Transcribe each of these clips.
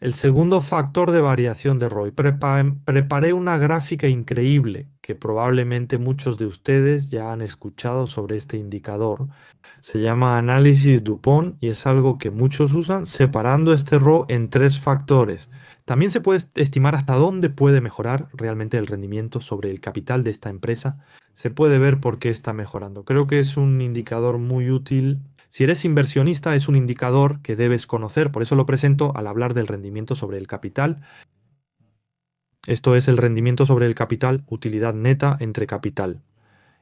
El segundo factor de variación de ROI. Preparé una gráfica increíble que probablemente muchos de ustedes ya han escuchado sobre este indicador. Se llama análisis Dupont y es algo que muchos usan separando este ROI en tres factores. También se puede estimar hasta dónde puede mejorar realmente el rendimiento sobre el capital de esta empresa. Se puede ver por qué está mejorando. Creo que es un indicador muy útil. Si eres inversionista, es un indicador que debes conocer, por eso lo presento al hablar del rendimiento sobre el capital. Esto es el rendimiento sobre el capital, utilidad neta entre capital.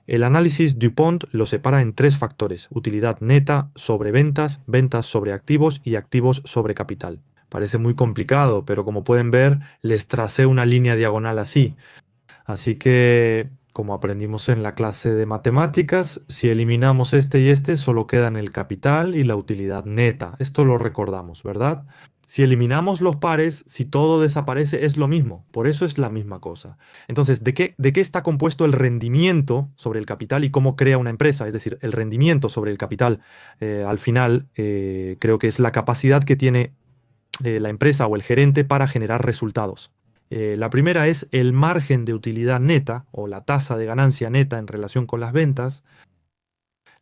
El análisis DuPont lo separa en tres factores: utilidad neta sobre ventas, ventas sobre activos y activos sobre capital. Parece muy complicado, pero como pueden ver, les tracé una línea diagonal así. Así que, como aprendimos en la clase de matemáticas, si eliminamos este y este, solo quedan el capital y la utilidad neta. Esto lo recordamos, ¿verdad? Si eliminamos los pares, si todo desaparece, es lo mismo. Por eso es la misma cosa. Entonces, ¿de qué está compuesto el rendimiento sobre el capital y cómo crea una empresa? Es decir, el rendimiento sobre el capital, al final, creo que es la capacidad que tiene la empresa o el gerente para generar resultados. La primera es el margen de utilidad neta o la tasa de ganancia neta en relación con las ventas.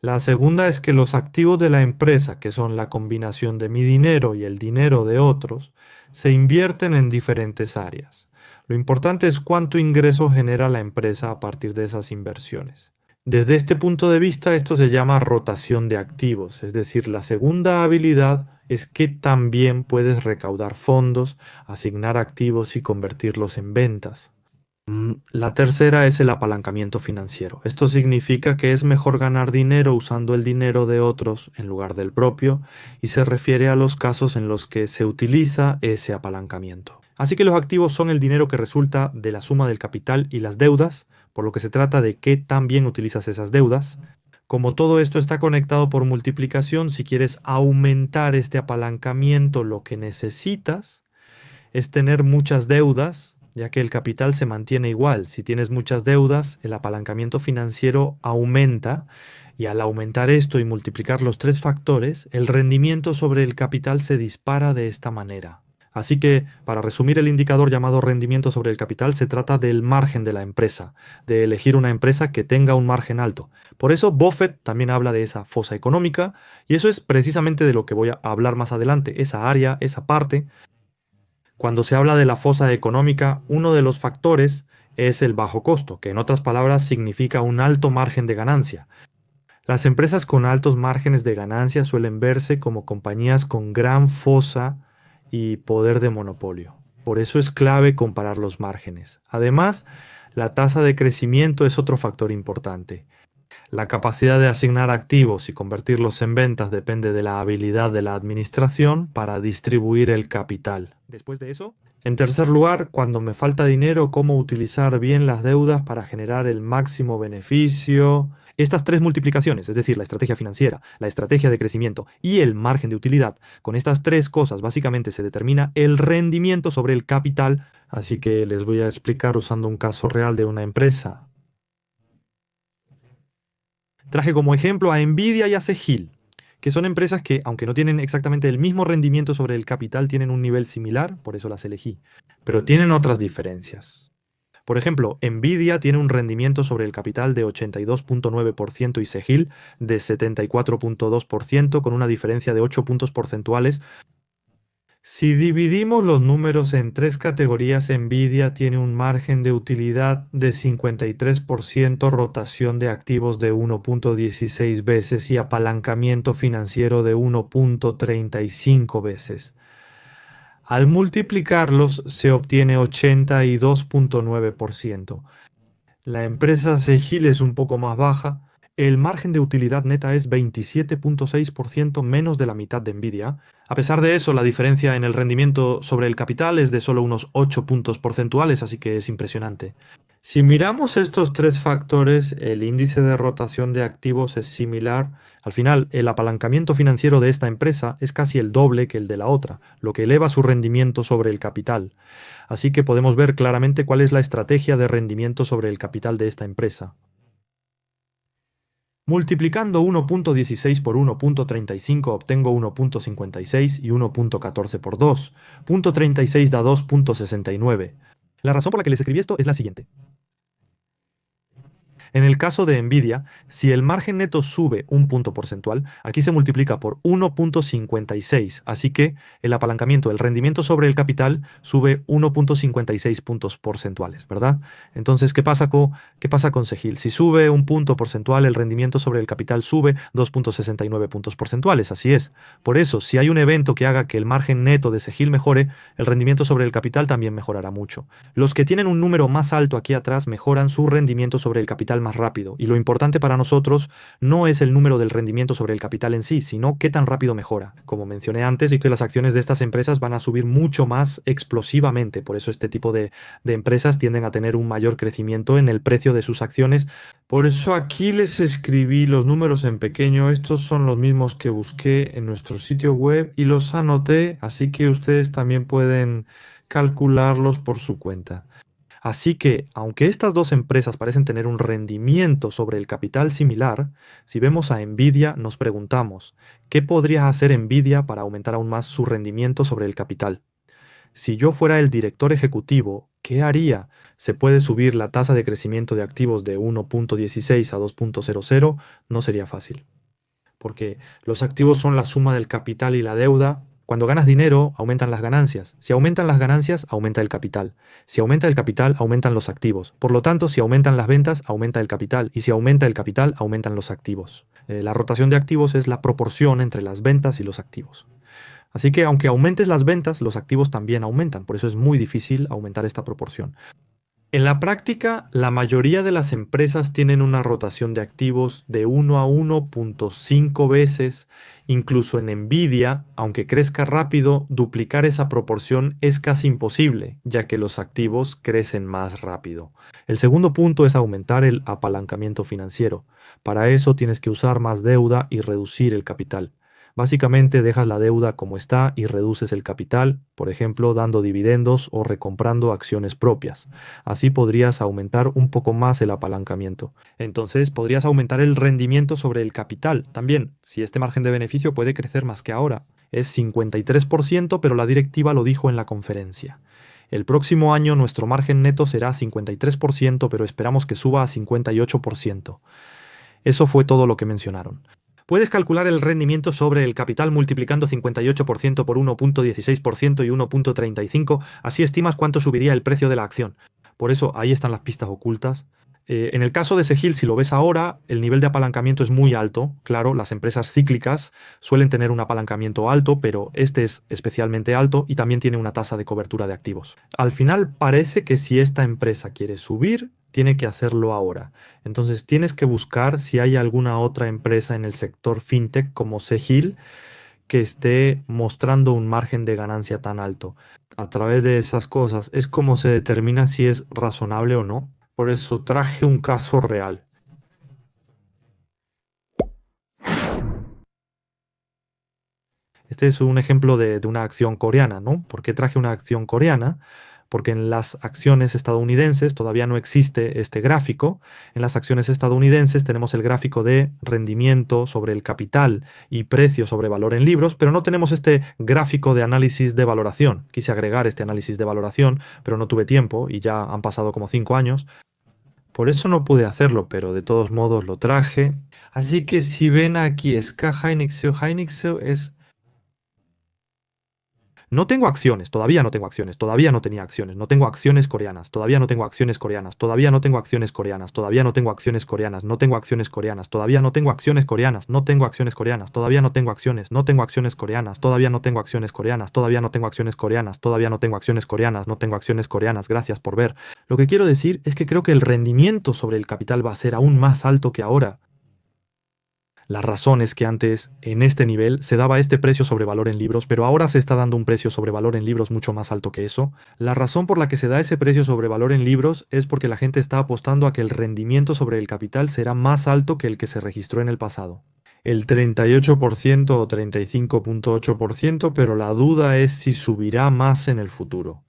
La segunda es que los activos de la empresa, que son la combinación de mi dinero y el dinero de otros, se invierten en diferentes áreas. Lo importante es cuánto ingreso genera la empresa a partir de esas inversiones. Desde este punto de vista, esto se llama rotación de activos, es decir, la segunda habilidad es que también puedes recaudar fondos, asignar activos y convertirlos en ventas. La tercera es el apalancamiento financiero. Esto significa que es mejor ganar dinero usando el dinero de otros en lugar del propio y se refiere a los casos en los que se utiliza ese apalancamiento. Así que los activos son el dinero que resulta de la suma del capital y las deudas, por lo que se trata de qué tan bien utilizas esas deudas. Como todo esto está conectado por multiplicación, si quieres aumentar este apalancamiento, lo que necesitas es tener muchas deudas, ya que el capital se mantiene igual. Si tienes muchas deudas, el apalancamiento financiero aumenta y al aumentar esto y multiplicar los tres factores, el rendimiento sobre el capital se dispara de esta manera. Así que, para resumir el indicador llamado rendimiento sobre el capital, se trata del margen de la empresa, de elegir una empresa que tenga un margen alto. Por eso Buffett también habla de esa fosa económica, y eso es precisamente de lo que voy a hablar más adelante, esa área, esa parte. Cuando se habla de la fosa económica, uno de los factores es el bajo costo, que en otras palabras significa un alto margen de ganancia. Las empresas con altos márgenes de ganancia suelen verse como compañías con gran fosa y poder de monopolio. Por eso es clave comparar los márgenes. Además, la tasa de crecimiento es otro factor importante. La capacidad de asignar activos y convertirlos en ventas depende de la habilidad de la administración para distribuir el capital. Después de eso, en tercer lugar, cuando me falta dinero, cómo utilizar bien las deudas para generar el máximo beneficio. Estas tres multiplicaciones, es decir, la estrategia financiera, la estrategia de crecimiento y el margen de utilidad, con estas tres cosas básicamente se determina el rendimiento sobre el capital. Así que les voy a explicar usando un caso real de una empresa. Traje como ejemplo a Nvidia y a Segil, que son empresas que, aunque no tienen exactamente el mismo rendimiento sobre el capital, tienen un nivel similar, por eso las elegí, pero tienen otras diferencias. Por ejemplo, Nvidia tiene un rendimiento sobre el capital de 82,9% y Segil de 74,2% con una diferencia de 8 puntos porcentuales. Si dividimos los números en tres categorías, Nvidia tiene un margen de utilidad de 53%, rotación de activos de 1,16 veces y apalancamiento financiero de 1,35 veces. Al multiplicarlos se obtiene 82,9%. La empresa Segil es un poco más baja. El margen de utilidad neta es 27,6% menos de la mitad de Nvidia. A pesar de eso, la diferencia en el rendimiento sobre el capital es de solo unos 8 puntos porcentuales, así que es impresionante. Si miramos estos tres factores, el índice de rotación de activos es similar. Al final, el apalancamiento financiero de esta empresa es casi el doble que el de la otra, lo que eleva su rendimiento sobre el capital. Así que podemos ver claramente cuál es la estrategia de rendimiento sobre el capital de esta empresa. Multiplicando 1.16 por 1.35 obtengo 1.56 y 1.14 por 2. 0.36 da 2.69. La razón por la que les escribí esto es la siguiente. En el caso de Nvidia, si el margen neto sube un punto porcentual, aquí se multiplica por 1.56, así que el apalancamiento, el rendimiento sobre el capital sube 1.56 puntos porcentuales, ¿verdad? Entonces, qué pasa con Segil? Si sube un punto porcentual, el rendimiento sobre el capital sube 2.69 puntos porcentuales, así es. Por eso, si hay un evento que haga que el margen neto de Segil mejore, el rendimiento sobre el capital también mejorará mucho. Los que tienen un número más alto aquí atrás mejoran su rendimiento sobre el capital más rápido. Y lo importante para nosotros no es el número del rendimiento sobre el capital en sí, sino qué tan rápido mejora. Como mencioné antes, y que las acciones de estas empresas van a subir mucho más explosivamente. Por eso este tipo de empresas tienden a tener un mayor crecimiento en el precio de sus acciones. Por eso aquí les escribí los números en pequeño. Estos son los mismos que busqué en nuestro sitio web y los anoté, así que ustedes también pueden calcularlos por su cuenta. Así que, aunque estas dos empresas parecen tener un rendimiento sobre el capital similar, si vemos a Nvidia nos preguntamos, ¿qué podría hacer Nvidia para aumentar aún más su rendimiento sobre el capital? Si yo fuera el director ejecutivo, ¿qué haría? ¿Se puede subir la tasa de crecimiento de activos de 1.16 a 2.00? No sería fácil, porque los activos son la suma del capital y la deuda. Cuando ganas dinero, aumentan las ganancias. Si aumentan las ganancias, aumenta el capital. Si aumenta el capital, aumentan los activos. Por lo tanto, si aumentan las ventas, aumenta el capital. Y si aumenta el capital, aumentan los activos. La rotación de activos es la proporción entre las ventas y los activos. Así que aunque aumentes las ventas, los activos también aumentan. Por eso es muy difícil aumentar esta proporción. En la práctica, la mayoría de las empresas tienen una rotación de activos de 1 a 1.5 veces. Incluso en Nvidia, aunque crezca rápido, duplicar esa proporción es casi imposible, ya que los activos crecen más rápido. El segundo punto es aumentar el apalancamiento financiero. Para eso tienes que usar más deuda y reducir el capital. Básicamente dejas la deuda como está y reduces el capital, por ejemplo, dando dividendos o recomprando acciones propias. Así podrías aumentar un poco más el apalancamiento. Entonces podrías aumentar el rendimiento sobre el capital también, si este margen de beneficio puede crecer más que ahora. Es 53%, pero la directiva lo dijo en la conferencia. El próximo año nuestro margen neto será 53%, pero esperamos que suba a 58%. Eso fue todo lo que mencionaron. Puedes calcular el rendimiento sobre el capital multiplicando 58% por 1.16% y 1.35, así estimas cuánto subiría el precio de la acción. Por eso ahí están las pistas ocultas. En el caso de Segil, si lo ves ahora, el nivel de apalancamiento es muy alto. Claro, las empresas cíclicas suelen tener un apalancamiento alto, pero este es especialmente alto y también tiene una tasa de cobertura de activos. Al final parece que si esta empresa quiere subir, tiene que hacerlo ahora. Entonces tienes que buscar si hay alguna otra empresa en el sector fintech como Segil que esté mostrando un margen de ganancia tan alto. A través de esas cosas es como se determina si es razonable o no. Por eso traje un caso real. Este es un ejemplo de una acción coreana, ¿no? ¿Por qué traje una acción coreana? Porque en las acciones estadounidenses todavía no existe este gráfico. En las acciones estadounidenses tenemos el gráfico de rendimiento sobre el capital y precio sobre valor en libros, pero no tenemos este gráfico de análisis de valoración. Quise agregar este análisis de valoración, pero no tuve tiempo y ya han pasado como 5 años. Por eso no pude hacerlo, pero de todos modos lo traje. Así que si ven aquí, SK Hynix es... No tengo acciones, todavía no tengo acciones, todavía no tenía acciones, no tengo acciones coreanas, todavía no tengo acciones coreanas, todavía no tengo acciones coreanas, todavía no tengo acciones coreanas, no tengo acciones coreanas, todavía no tengo acciones coreanas, no tengo acciones coreanas, todavía no tengo acciones, no tengo acciones coreanas, todavía no tengo acciones coreanas, todavía no tengo acciones coreanas, todavía no tengo acciones coreanas, no tengo acciones coreanas, gracias por ver. Lo que quiero decir es que creo que el rendimiento sobre el capital va a ser aún más alto que ahora. La razón es que antes, en este nivel, se daba este precio sobre valor en libros, pero ahora se está dando un precio sobre valor en libros mucho más alto que eso. La razón por la que se da ese precio sobre valor en libros es porque la gente está apostando a que el rendimiento sobre el capital será más alto que el que se registró en el pasado. El 38% o 35.8%, pero la duda es si subirá más en el futuro.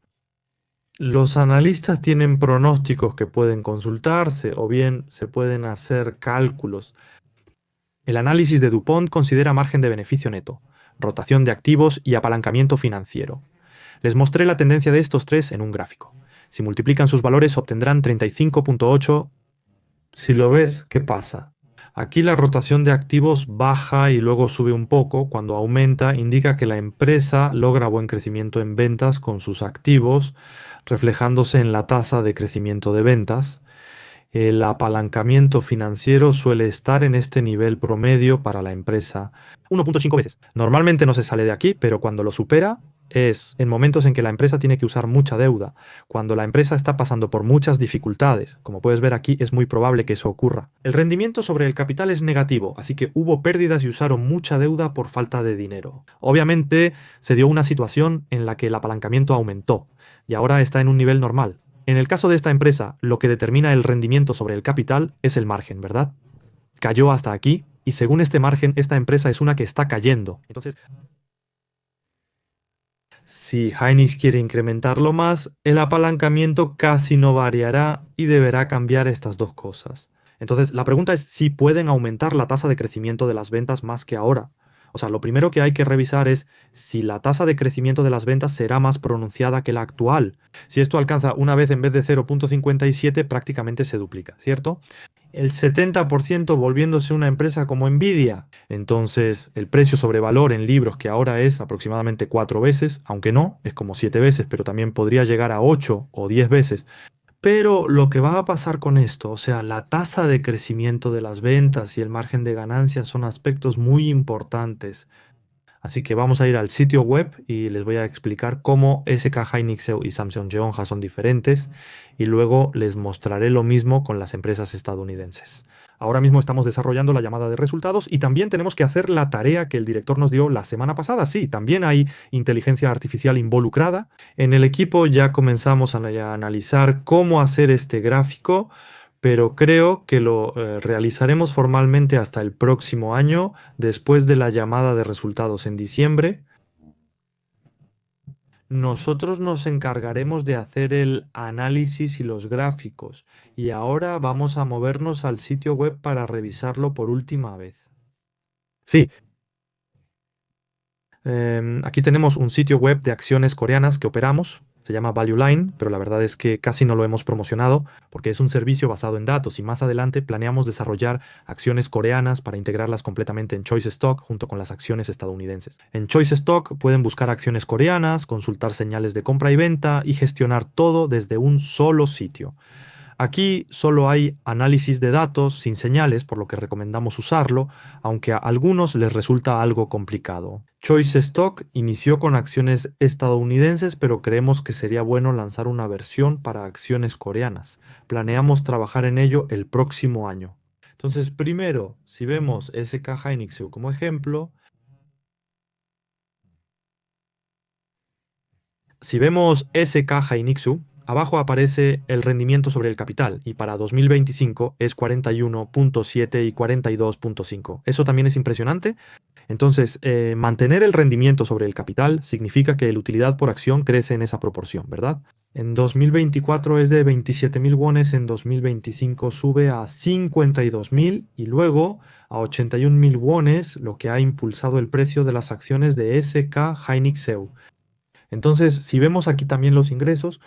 Los analistas tienen pronósticos que pueden consultarse o bien se pueden hacer cálculos. El análisis de DuPont considera margen de beneficio neto, rotación de activos y apalancamiento financiero. Les mostré la tendencia de estos tres en un gráfico. Si multiplican sus valores obtendrán 35.8. Si lo ves, ¿qué pasa? Aquí la rotación de activos baja y luego sube un poco. Cuando aumenta, indica que la empresa logra buen crecimiento en ventas con sus activos, reflejándose en la tasa de crecimiento de ventas. El apalancamiento financiero suele estar en este nivel promedio para la empresa 1.5 veces. Normalmente no se sale de aquí, pero cuando lo supera es en momentos en que la empresa tiene que usar mucha deuda, cuando la empresa está pasando por muchas dificultades. Como puedes ver aquí, es muy probable que eso ocurra. El rendimiento sobre el capital es negativo, así que hubo pérdidas y usaron mucha deuda por falta de dinero. Obviamente se dio una situación en la que el apalancamiento aumentó y ahora está en un nivel normal. En el caso de esta empresa, lo que determina el rendimiento sobre el capital es el margen, ¿verdad? Cayó hasta aquí y según este margen, esta empresa es una que está cayendo. Entonces, si Heinz quiere incrementarlo más, el apalancamiento casi no variará y deberá cambiar estas dos cosas. Entonces, la pregunta es si pueden aumentar la tasa de crecimiento de las ventas más que ahora. O sea, lo primero que hay que revisar es si la tasa de crecimiento de las ventas será más pronunciada que la actual. Si esto alcanza una vez en vez de 0.57, prácticamente se duplica, ¿cierto? El 70% volviéndose una empresa como Nvidia. Entonces, el precio sobre valor en libros, que ahora es aproximadamente 4 veces, aunque no, es como 7 veces, pero también podría llegar a 8 o 10 veces. Pero lo que va a pasar con esto, o sea, la tasa de crecimiento de las ventas y el margen de ganancia son aspectos muy importantes. Así que vamos a ir al sitio web y les voy a explicar cómo SK Hynix y Samsung Jeonja son diferentes y luego les mostraré lo mismo con las empresas estadounidenses. Ahora mismo estamos desarrollando la llamada de resultados y también tenemos que hacer la tarea que el director nos dio la semana pasada. Sí, también hay inteligencia artificial involucrada. En el equipo ya comenzamos a analizar cómo hacer este gráfico, pero creo que lo realizaremos formalmente hasta el próximo año, después de la llamada de resultados en diciembre. Nosotros nos encargaremos de hacer el análisis y los gráficos, y ahora vamos a movernos al sitio web para revisarlo por última vez. Sí, aquí tenemos un sitio web de acciones coreanas que operamos. Se llama Value Line, pero la verdad es que casi no lo hemos promocionado porque es un servicio basado en datos y más adelante planeamos desarrollar acciones coreanas para integrarlas completamente en Choice Stock junto con las acciones estadounidenses. En Choice Stock pueden buscar acciones coreanas, consultar señales de compra y venta y gestionar todo desde un solo sitio. Aquí solo hay análisis de datos sin señales, por lo que recomendamos usarlo, aunque a algunos les resulta algo complicado. Choice Stock inició con acciones estadounidenses, pero creemos que sería bueno lanzar una versión para acciones coreanas. Planeamos trabajar en ello el próximo año. Entonces, primero, si vemos SK Hynix como ejemplo, si vemos SK Hynixu, abajo aparece el rendimiento sobre el capital y para 2025 es 41.7 y 42.5. Eso también es impresionante. Entonces, mantener el rendimiento sobre el capital significa que la utilidad por acción crece en esa proporción, ¿verdad? En 2024 es de 27.000 wones, en 2025 sube a 52.000 y luego a 81.000 wones, lo que ha impulsado el precio de las acciones de SK Hynix-EU. Entonces, si vemos aquí también los ingresos,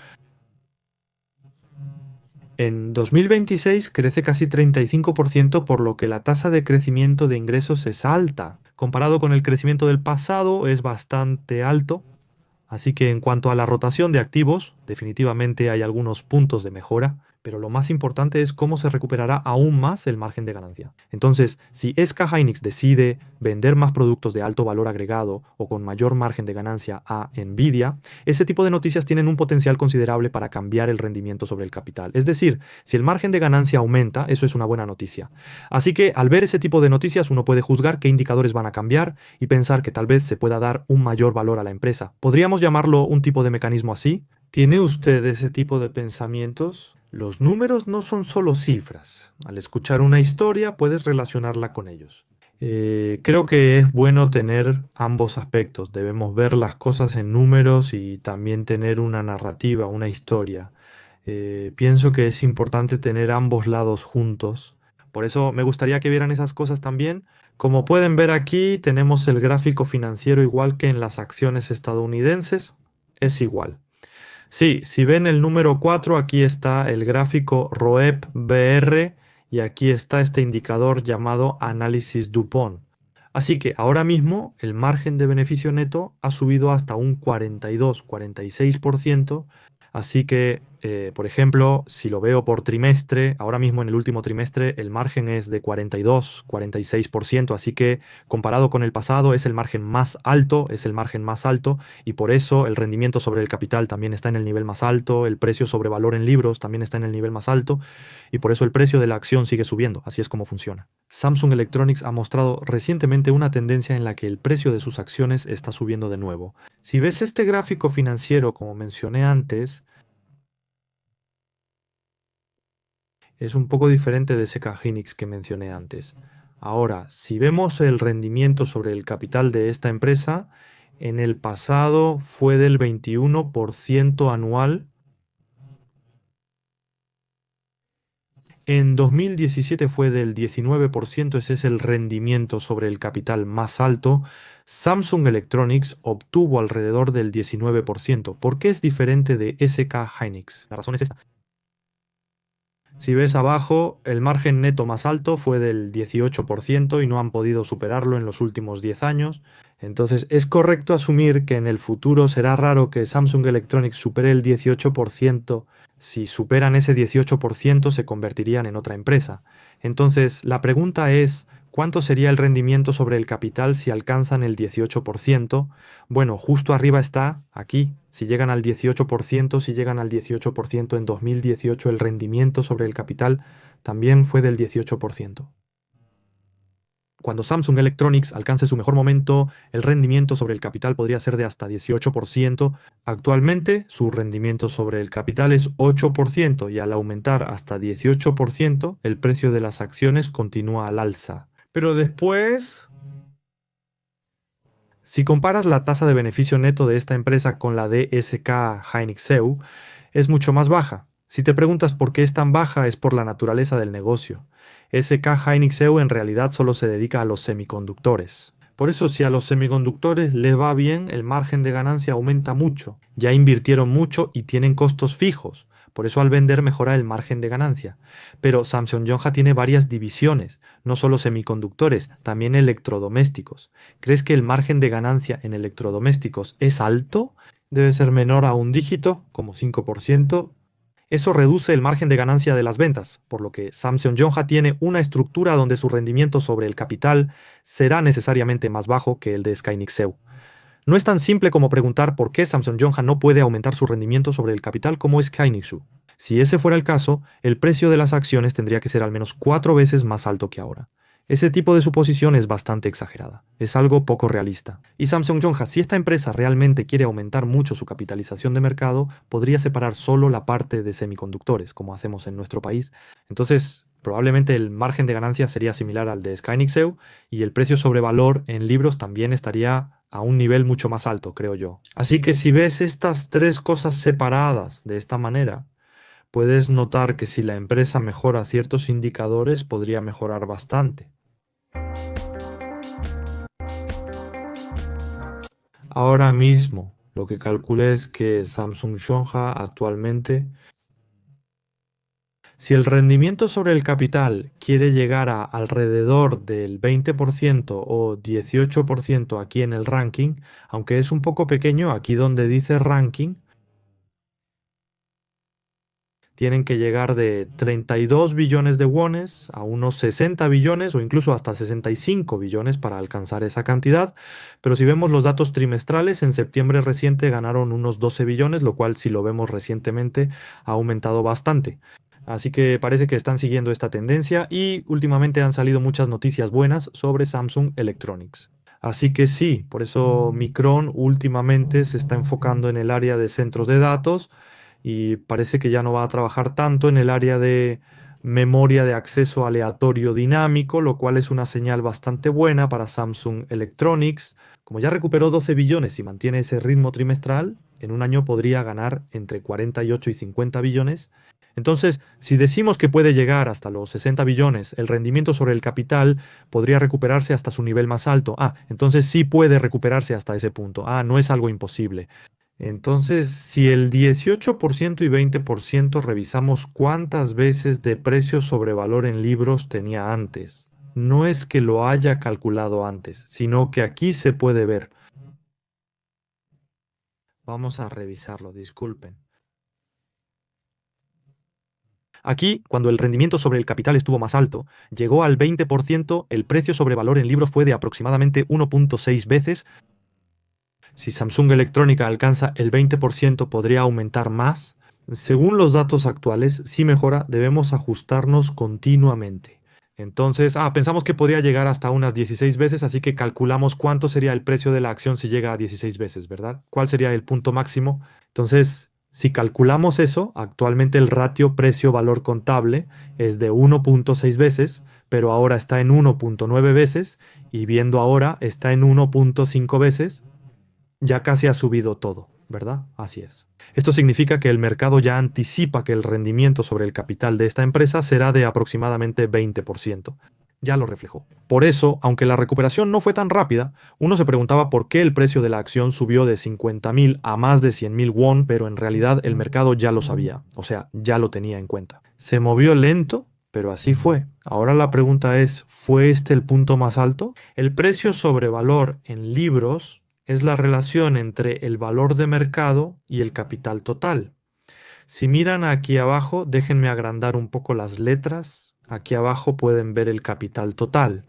en 2026 crece casi 35%, por lo que la tasa de crecimiento de ingresos es alta. Comparado con el crecimiento del pasado, es bastante alto. Así que en cuanto a la rotación de activos, definitivamente hay algunos puntos de mejora, pero lo más importante es cómo se recuperará aún más el margen de ganancia. Entonces, si SK Hynix decide vender más productos de alto valor agregado o con mayor margen de ganancia a Nvidia, ese tipo de noticias tienen un potencial considerable para cambiar el rendimiento sobre el capital. Es decir, si el margen de ganancia aumenta, eso es una buena noticia. Así que al ver ese tipo de noticias, uno puede juzgar qué indicadores van a cambiar y pensar que tal vez se pueda dar un mayor valor a la empresa. ¿Podríamos llamarlo un tipo de mecanismo así? ¿Tiene usted ese tipo de pensamientos? Los números no son solo cifras. Al escuchar una historia puedes relacionarla con ellos. Creo que es bueno tener ambos aspectos. Debemos ver las cosas en números y también tener una narrativa, una historia. Pienso que es importante tener ambos lados juntos Por eso me gustaría que vieran esas cosas también. Como pueden ver aquí, tenemos el gráfico financiero igual que en las acciones estadounidenses. Es igual. Sí, si ven el número 4, aquí está el gráfico ROEP BR y aquí está este indicador llamado análisis Dupont. Así que ahora mismo el margen de beneficio neto ha subido hasta un 42-46%. Así que, por ejemplo, si lo veo por trimestre, ahora mismo en el último trimestre el margen es de 42-46%. Así que comparado con el pasado es el margen más alto, es el margen más alto y por eso el rendimiento sobre el capital también está en el nivel más alto, el precio sobre valor en libros también está en el nivel más alto y por eso el precio de la acción sigue subiendo. Así es como funciona. Samsung Electronics ha mostrado recientemente una tendencia en la que el precio de sus acciones está subiendo de nuevo. Si ves este gráfico financiero, como mencioné antes, es un poco diferente de ese Hynix que mencioné antes. Ahora, si vemos el rendimiento sobre el capital de esta empresa, en el pasado fue del 21% anual. En 2017 fue del 19%, ese es el rendimiento sobre el capital más alto. Samsung Electronics obtuvo alrededor del 19%. ¿Por qué es diferente de SK Hynix? La razón es esta. Si ves abajo, el margen neto más alto fue del 18% y no han podido superarlo en los últimos 10 años. Entonces, es correcto asumir que en el futuro será raro que Samsung Electronics supere el 18%. Si superan ese 18%, se convertirían en otra empresa. Entonces, la pregunta es, ¿cuánto sería el rendimiento sobre el capital si alcanzan el 18%? Bueno, justo arriba está, aquí, si llegan al 18%, si llegan al 18% en 2018, el rendimiento sobre el capital también fue del 18%. Cuando Samsung Electronics alcance su mejor momento, el rendimiento sobre el capital podría ser de hasta 18%. Actualmente, su rendimiento sobre el capital es 8% y al aumentar hasta 18%, el precio de las acciones continúa al alza. Pero después, si comparas la tasa de beneficio neto de esta empresa con la de SK Hynix EU, es mucho más baja. Si te preguntas por qué es tan baja, es por la naturaleza del negocio. SK Hynix EU en realidad solo se dedica a los semiconductores. Por eso, si a los semiconductores le va bien, el margen de ganancia aumenta mucho. Ya invirtieron mucho y tienen costos fijos. Por eso al vender mejora el margen de ganancia. Pero Samsung Yonja tiene varias divisiones, no solo semiconductores, también electrodomésticos. ¿Crees que el margen de ganancia en electrodomésticos es alto? Debe ser menor a un dígito, como 5%. Eso reduce el margen de ganancia de las ventas, por lo que Samsung Yonja tiene una estructura donde su rendimiento sobre el capital será necesariamente más bajo que el de Skynixeu. No es tan simple como preguntar por qué Samsung Yonja no puede aumentar su rendimiento sobre el capital como Skynixu. Si ese fuera el caso, el precio de las acciones tendría que ser al menos 4 veces más alto que ahora. Ese tipo de suposición es bastante exagerada, es algo poco realista. Y Samsung Yonja, si esta empresa realmente quiere aumentar mucho su capitalización de mercado, podría separar solo la parte de semiconductores, como hacemos en nuestro país. Entonces, probablemente el margen de ganancia sería similar al de Skynixeu y el precio sobre valor en libros también estaría a un nivel mucho más alto, creo yo. Así que si ves estas tres cosas separadas de esta manera, puedes notar que si la empresa mejora ciertos indicadores, podría mejorar bastante. Ahora mismo, lo que calculé es que Samsung Shonja actualmente, si el rendimiento sobre el capital quiere llegar a alrededor del 20% o 18% aquí en el ranking, aunque es un poco pequeño, aquí donde dice ranking, tienen que llegar de 32 billones de wones a unos 60 billones o incluso hasta 65 billones para alcanzar esa cantidad. Pero si vemos los datos trimestrales, en septiembre reciente ganaron unos 12 billones, lo cual si lo vemos recientemente ha aumentado bastante. Así que parece que están siguiendo esta tendencia y últimamente han salido muchas noticias buenas sobre Samsung Electronics. Así que sí, por eso Micron últimamente se está enfocando en el área de centros de datos y parece que ya no va a trabajar tanto en el área de memoria de acceso aleatorio dinámico, lo cual es una señal bastante buena para Samsung Electronics. Como ya recuperó 12 billones y mantiene ese ritmo trimestral, en un año podría ganar entre 48 y 50 billones Entonces, si decimos que puede llegar hasta los 60 billones, el rendimiento sobre el capital podría recuperarse hasta su nivel más alto. Entonces sí puede recuperarse hasta ese punto. No es algo imposible. Entonces, si el 18% y 20% revisamos cuántas veces de precio sobre valor en libros tenía antes. No es que lo haya calculado antes, sino que aquí se puede ver. Vamos a revisarlo, disculpen. Aquí, cuando el rendimiento sobre el capital estuvo más alto, llegó al 20%, el precio sobre valor en libros fue de aproximadamente 1.6 veces. Si Samsung Electrónica alcanza el 20%, ¿podría aumentar más? Según los datos actuales, si mejora, debemos ajustarnos continuamente. Entonces, pensamos que podría llegar hasta unas 16 veces, así que calculamos cuánto sería el precio de la acción si llega a 16 veces, ¿verdad? ¿Cuál sería el punto máximo? Entonces, si calculamos eso, actualmente el ratio precio-valor contable es de 1.6 veces, pero ahora está en 1.9 veces y viendo ahora está en 1.5 veces, ya casi ha subido todo, ¿verdad? Así es. Esto significa que el mercado ya anticipa que el rendimiento sobre el capital de esta empresa será de aproximadamente 20%. Ya lo reflejó. Por eso, aunque la recuperación no fue tan rápida, uno se preguntaba por qué el precio de la acción subió de 50.000 a más de 100.000 won, pero en realidad el mercado ya lo sabía, o sea, ya lo tenía en cuenta. Se movió lento, pero así fue. Ahora la pregunta es, ¿fue este el punto más alto? El precio sobre valor en libros es la relación entre el valor de mercado y el capital total. Si miran aquí abajo, déjenme agrandar un poco las letras. Aquí abajo pueden ver el capital total.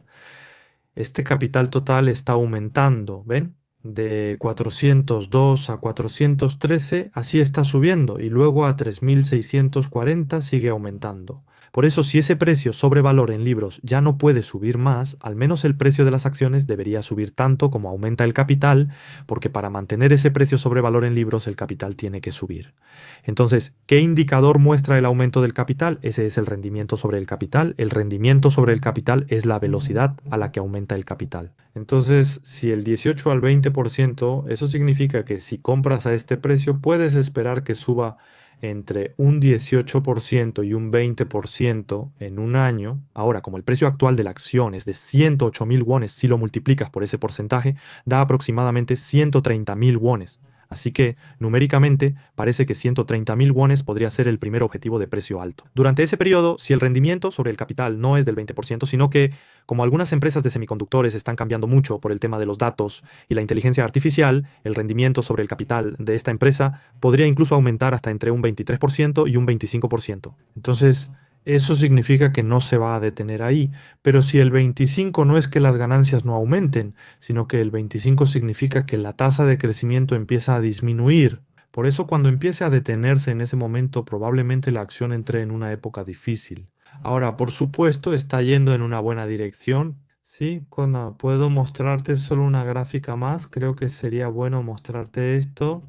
Este capital total está aumentando, ¿ven? De 402 a 413, así está subiendo y luego a 3640 sigue aumentando. Por eso, si ese precio sobre valor en libros ya no puede subir más, al menos el precio de las acciones debería subir tanto como aumenta el capital, porque para mantener ese precio sobre valor en libros el capital tiene que subir. Entonces, ¿qué indicador muestra el aumento del capital? Ese es el rendimiento sobre el capital. El rendimiento sobre el capital es la velocidad a la que aumenta el capital. Entonces, si el 18 al 20%, eso significa que si compras a este precio, puedes esperar que suba entre un 18% y un 20% en un año. Ahora, como el precio actual de la acción es de 108.000 wones, si lo multiplicas por ese porcentaje, da aproximadamente 130.000 wones. Así que, numéricamente, parece que 130.000 wones podría ser el primer objetivo de precio alto. Durante ese periodo, si el rendimiento sobre el capital no es del 20%, sino que, como algunas empresas de semiconductores están cambiando mucho por el tema de los datos y la inteligencia artificial, el rendimiento sobre el capital de esta empresa podría incluso aumentar hasta entre un 23% y un 25%. Entonces, eso significa que no se va a detener ahí, pero si el 25 no es que las ganancias no aumenten, sino que el 25 significa que la tasa de crecimiento empieza a disminuir. Por eso cuando empiece a detenerse en ese momento, probablemente la acción entre en una época difícil. Ahora, por supuesto, está yendo en una buena dirección. Sí, cuando puedo mostrarte solo una gráfica más, creo que sería bueno mostrarte esto.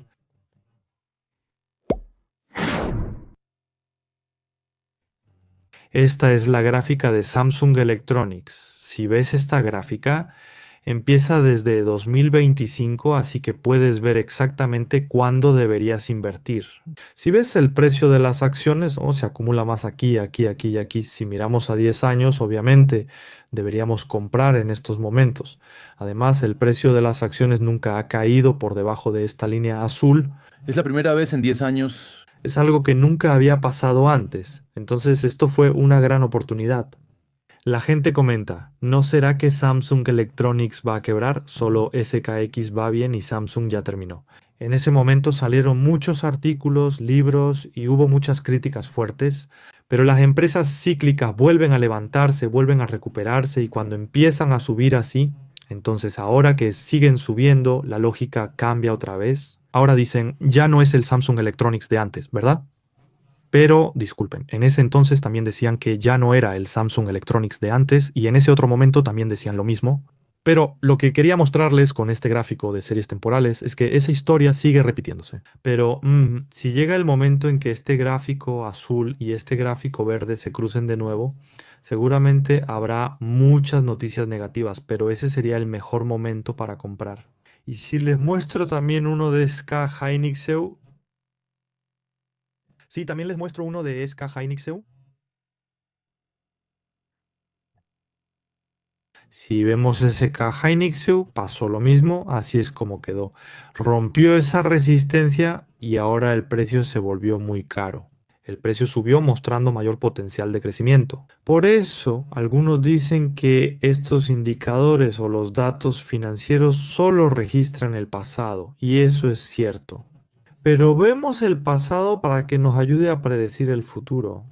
Esta es la gráfica de Samsung Electronics. Si ves esta gráfica, empieza desde 2025, así que puedes ver exactamente cuándo deberías invertir. Si ves el precio de las acciones, se acumula más aquí, aquí, aquí y aquí. Si miramos a 10 años, obviamente deberíamos comprar en estos momentos. Además, el precio de las acciones nunca ha caído por debajo de esta línea azul. Es la primera vez en 10 años. Es algo que nunca había pasado antes. Entonces, esto fue una gran oportunidad. La gente comenta, ¿no será que Samsung Electronics va a quebrar? Solo SKX va bien y Samsung ya terminó. En ese momento salieron muchos artículos, libros y hubo muchas críticas fuertes, pero las empresas cíclicas vuelven a levantarse, vuelven a recuperarse y cuando empiezan a subir así, entonces ahora que siguen subiendo, la lógica cambia otra vez. Ahora dicen, ya no es el Samsung Electronics de antes, ¿verdad? Pero, disculpen, en ese entonces también decían que ya no era el Samsung Electronics de antes y en ese otro momento también decían lo mismo. Pero lo que quería mostrarles con este gráfico de series temporales es que esa historia sigue repitiéndose. Pero si llega el momento en que este gráfico azul y este gráfico verde se crucen de nuevo, seguramente habrá muchas noticias negativas, pero ese sería el mejor momento para comprar. Y si les muestro también uno de SK Hynix. Sí, también les muestro uno de SK Hynixeu. Si vemos SK Hynixeu, pasó lo mismo, así es como quedó. Rompió esa resistencia y ahora el precio se volvió muy caro. El precio subió mostrando mayor potencial de crecimiento. Por eso, algunos dicen que estos indicadores o los datos financieros solo registran el pasado, y eso es cierto. Pero vemos el pasado para que nos ayude a predecir el futuro.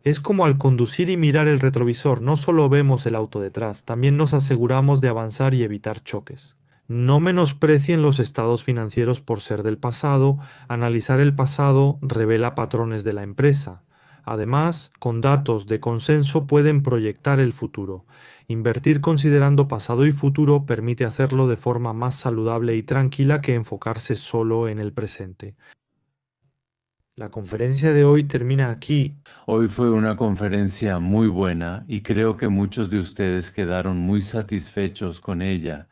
Es como al conducir y mirar el retrovisor, no solo vemos el auto detrás, también nos aseguramos de avanzar y evitar choques. No menosprecien los estados financieros por ser del pasado, analizar el pasado revela patrones de la empresa. Además, con datos de consenso pueden proyectar el futuro. Invertir considerando pasado y futuro permite hacerlo de forma más saludable y tranquila que enfocarse solo en el presente. La conferencia de hoy termina aquí. Hoy fue una conferencia muy buena y creo que muchos de ustedes quedaron muy satisfechos con ella.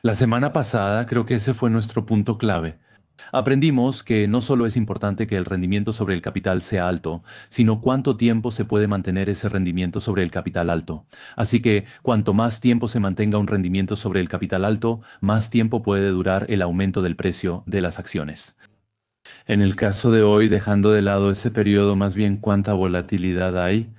La semana pasada creo que ese fue nuestro punto clave. Aprendimos que no solo es importante que el rendimiento sobre el capital sea alto, sino cuánto tiempo se puede mantener ese rendimiento sobre el capital alto. Así que cuanto más tiempo se mantenga un rendimiento sobre el capital alto, más tiempo puede durar el aumento del precio de las acciones. En el caso de hoy, dejando de lado ese periodo, más bien cuánta volatilidad hay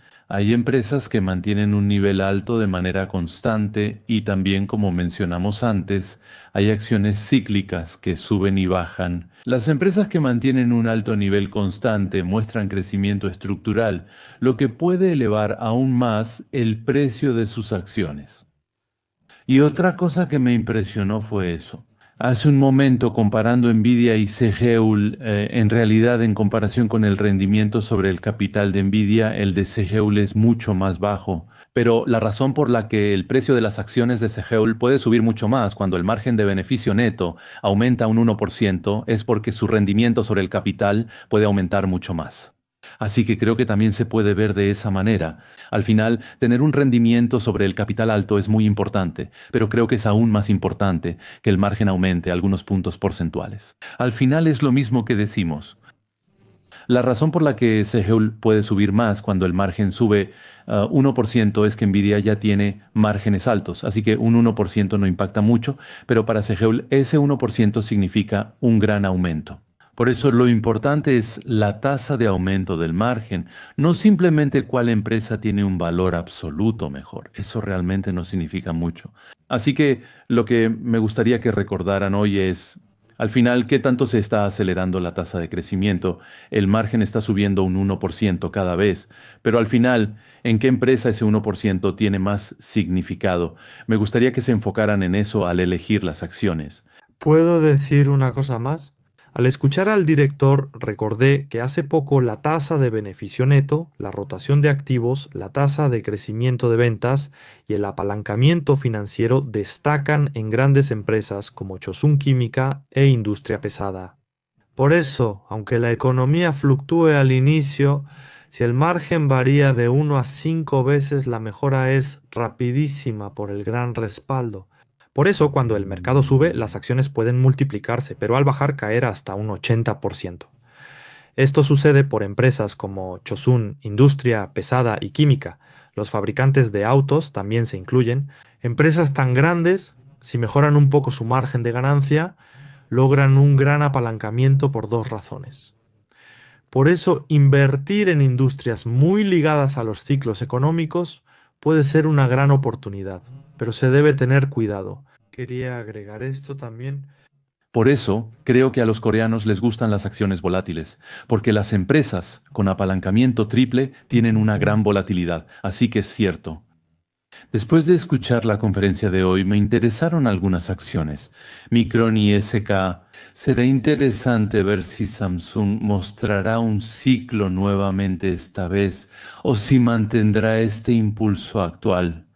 empresas que mantienen un nivel alto de manera constante y también, como mencionamos antes, hay acciones cíclicas que suben y bajan. Las empresas que mantienen un alto nivel constante muestran crecimiento estructural, lo que puede elevar aún más el precio de sus acciones. Y otra cosa que me impresionó fue eso. Hace un momento, comparando Nvidia y CGEUL, en realidad en comparación con el rendimiento sobre el capital de Nvidia, el de CGEUL es mucho más bajo. Pero la razón por la que el precio de las acciones de CGEUL puede subir mucho más cuando el margen de beneficio neto aumenta un 1% es porque su rendimiento sobre el capital puede aumentar mucho más. Así que creo que también se puede ver de esa manera. Al final, tener un rendimiento sobre el capital alto es muy importante, pero creo que es aún más importante que el margen aumente algunos puntos porcentuales. Al final es lo mismo que decimos. La razón por la que Segeul puede subir más cuando el margen sube 1% es que Nvidia ya tiene márgenes altos, así que un 1% no impacta mucho, pero para Segeul ese 1% significa un gran aumento. Por eso lo importante es la tasa de aumento del margen, no simplemente cuál empresa tiene un valor absoluto mejor. Eso realmente no significa mucho. Así que lo que me gustaría que recordaran hoy es, al final, ¿qué tanto se está acelerando la tasa de crecimiento? El margen está subiendo un 1% cada vez, pero al final, ¿en qué empresa ese 1% tiene más significado? Me gustaría que se enfocaran en eso al elegir las acciones. ¿Puedo decir una cosa más? Al escuchar al director, recordé que hace poco la tasa de beneficio neto, la rotación de activos, la tasa de crecimiento de ventas y el apalancamiento financiero destacan en grandes empresas como Chosun Química e Industria Pesada. Por eso, aunque la economía fluctúe al inicio, si el margen varía de 1 a 5 veces, la mejora es rapidísima por el gran respaldo. Por eso, cuando el mercado sube, las acciones pueden multiplicarse, pero al bajar caer hasta un 80%. Esto sucede por empresas como Chosun, Industria Pesada y Química. Los fabricantes de autos también se incluyen. Empresas tan grandes, si mejoran un poco su margen de ganancia, logran un gran apalancamiento por dos razones. Por eso, invertir en industrias muy ligadas a los ciclos económicos puede ser una gran oportunidad, pero se debe tener cuidado. Quería agregar esto también. Por eso, creo que a los coreanos les gustan las acciones volátiles, porque las empresas con apalancamiento triple tienen una gran volatilidad, así que es cierto. Después de escuchar la conferencia de hoy, me interesaron algunas acciones. Micron y SK. Será interesante ver si Samsung mostrará un ciclo nuevamente esta vez o si mantendrá este impulso actual.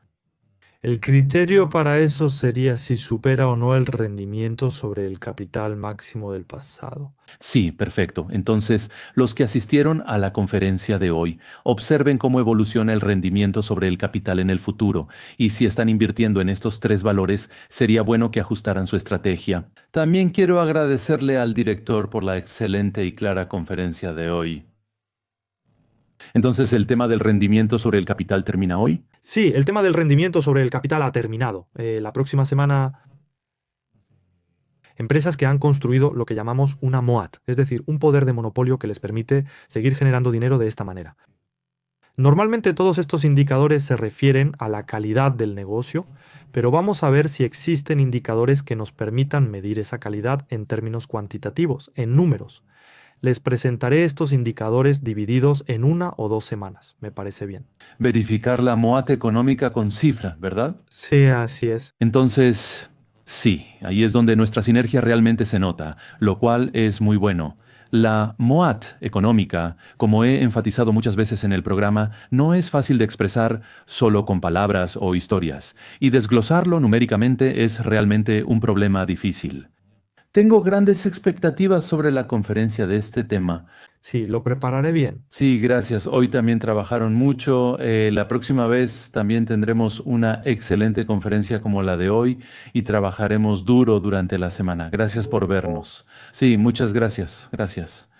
El criterio para eso sería si supera o no el rendimiento sobre el capital máximo del pasado. Sí, perfecto. Entonces, los que asistieron a la conferencia de hoy, observen cómo evoluciona el rendimiento sobre el capital en el futuro, y si están invirtiendo en estos tres valores, sería bueno que ajustaran su estrategia. También quiero agradecerle al director por la excelente y clara conferencia de hoy. Entonces, ¿el tema del rendimiento sobre el capital termina hoy? Sí, el tema del rendimiento sobre el capital ha terminado. La próxima semana, empresas que han construido lo que llamamos una MOAT, es decir, un poder de monopolio que les permite seguir generando dinero de esta manera. Normalmente todos estos indicadores se refieren a la calidad del negocio, pero vamos a ver si existen indicadores que nos permitan medir esa calidad en términos cuantitativos, en números. Les presentaré estos indicadores divididos en 1 o 2 semanas. Me parece bien. Verificar la MOAT económica con cifra, ¿verdad? Sí, así es. Entonces, sí, ahí es donde nuestra sinergia realmente se nota, lo cual es muy bueno. La MOAT económica, como he enfatizado muchas veces en el programa, no es fácil de expresar solo con palabras o historias, y desglosarlo numéricamente es realmente un problema difícil. Tengo grandes expectativas sobre la conferencia de este tema. Sí, lo prepararé bien. Sí, gracias. Hoy también trabajaron mucho. La próxima vez también tendremos una excelente conferencia como la de hoy y trabajaremos duro durante la semana. Gracias por vernos. Sí, muchas gracias. Gracias.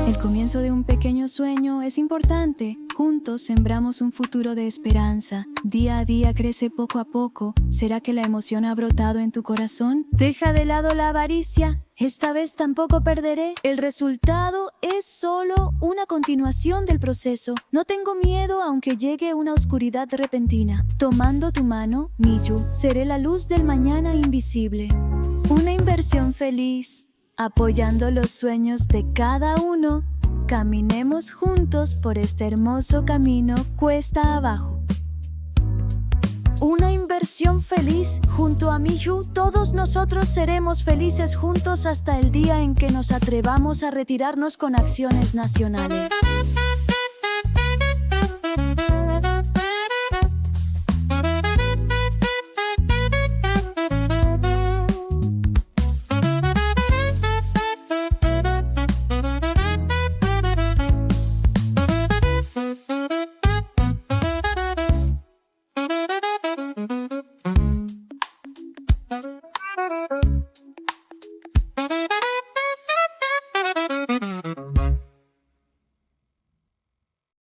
El comienzo de un pequeño sueño es importante. Juntos sembramos un futuro de esperanza. Día a día crece poco a poco. ¿Será que la emoción ha brotado en tu corazón? Deja de lado la avaricia. Esta vez tampoco perderé. El resultado es solo una continuación del proceso. No tengo miedo aunque llegue una oscuridad repentina. Tomando tu mano, Miyu, seré la luz del mañana invisible. Una inversión feliz, apoyando los sueños de cada uno. Caminemos juntos por este hermoso camino cuesta abajo. Una inversión feliz junto a Miyu. Todos nosotros seremos felices juntos hasta el día en que nos atrevamos a retirarnos con acciones nacionales.